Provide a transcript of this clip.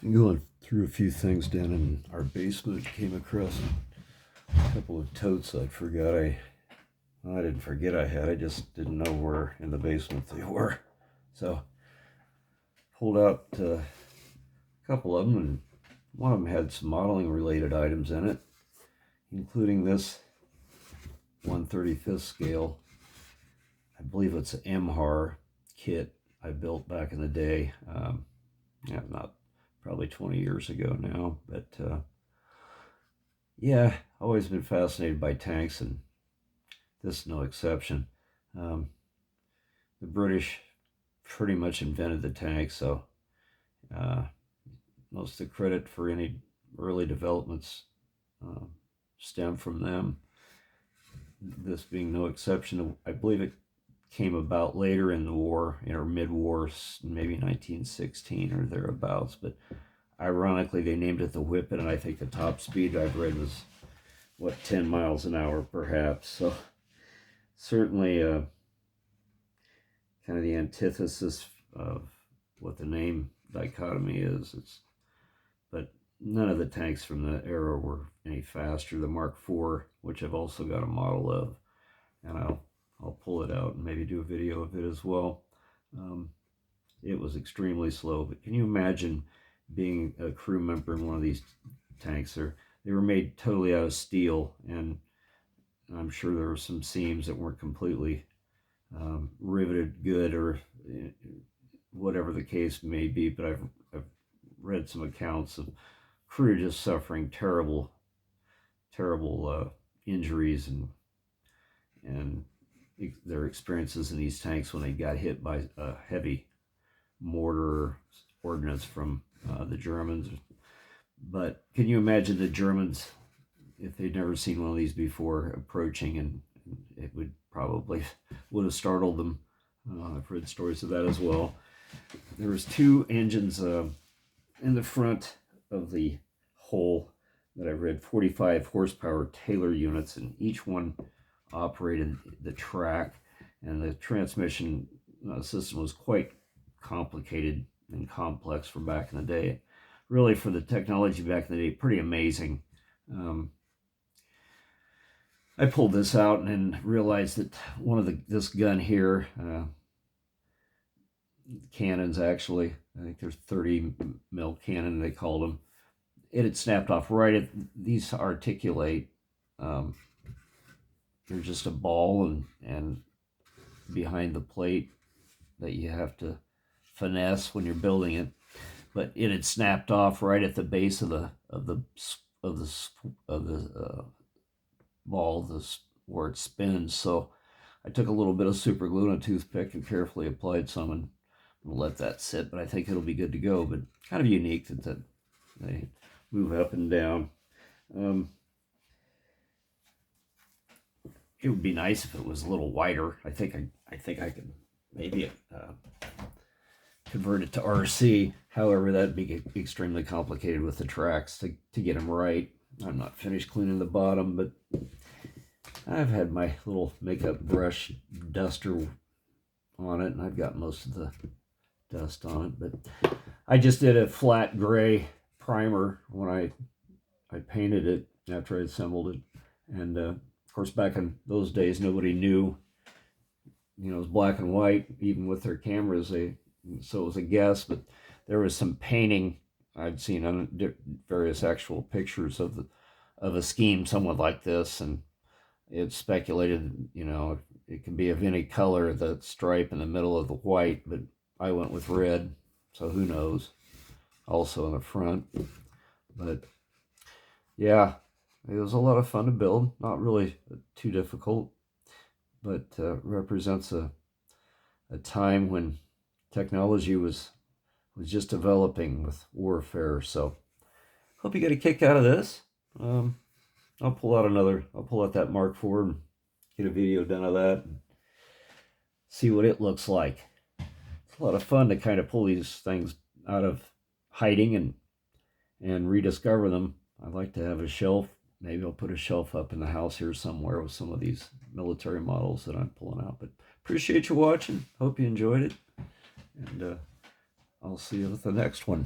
Going through a few things down in our basement, came across a couple of totes I forgot I didn't forget I had. I just didn't know where in the basement they were. So pulled out a couple of them, and one of them had some modeling related items in it, including this 1/35th scale. I believe it's an Emhar kit I built back in the day. Yeah, not probably 20 years ago now, but yeah, always been fascinated by tanks, and this is no exception. Um, the British pretty much invented the tank, so uh, most of the credit for any early developments uh, stem from them. This being no exception. I believe it came about later in the war, or mid-war, maybe 1916 or thereabouts, but ironically, they named it the Whippet, and I think the top speed I've read was, 10 miles an hour, perhaps. So certainly kind of the antithesis of what the name dichotomy is. But none of the tanks from the era were any faster. The Mark IV, which I've also got a model of, and I'll pull it out and maybe do a video of it as well. It was extremely slow, but can you imagine being a crew member in one of these tanks? They were made totally out of steel, and I'm sure there were some seams that weren't completely riveted good, or whatever the case may be, but I've read some accounts of crew just suffering terrible injuries and their experiences in these tanks when they got hit by a heavy mortar ordnance from the Germans. But can you imagine the Germans, if they'd never seen one of these before, approaching, and it would have startled them. I've read stories of that as well. There was two engines in the front of the hull that I read, 45 horsepower Taylor units, and each one operated the track, and the transmission system was quite complicated and complex for back in the day. Really, for the technology back in the day, pretty amazing. I pulled this out and realized that one of this gun here, cannons actually, I think there's 30 mil cannon they called them. It had snapped off right at these articulate. They're just a ball and behind the plate that you have to finesse when you're building it. But it had snapped off right at the base of the ball, where it spins. So I took a little bit of super glue and a toothpick and carefully applied some, and we'll let that sit. But I think it'll be good to go. But kind of unique that they move up and down. It would be nice if it was a little wider. I think I could maybe convert it to RC. However, that'd be extremely complicated with the tracks to get them right. I'm not finished cleaning the bottom, but I've had my little makeup brush duster on it, and I've got most of the dust on it. But I just did a flat gray primer when I painted it after I assembled it. And of course, back in those days, nobody knew, it was black and white, even with their cameras. So it was a guess, but there was some painting I'd seen on various actual pictures of a scheme somewhat like this, and it speculated, it can be of any color, the stripe in the middle of the white, but I went with red, so who knows. Also in the front, but yeah, it was a lot of fun to build. Not really too difficult, but represents a time when technology was just developing with warfare. So hope you get a kick out of this. I'll pull out that Mark IV and get a video done of that and see what it looks like. It's a lot of fun to kind of pull these things out of hiding and rediscover them. I'd like to have a shelf. Maybe I'll put a shelf up in the house here somewhere with some of these military models that I'm pulling out. But appreciate you watching. Hope you enjoyed it. And I'll see you with the next one.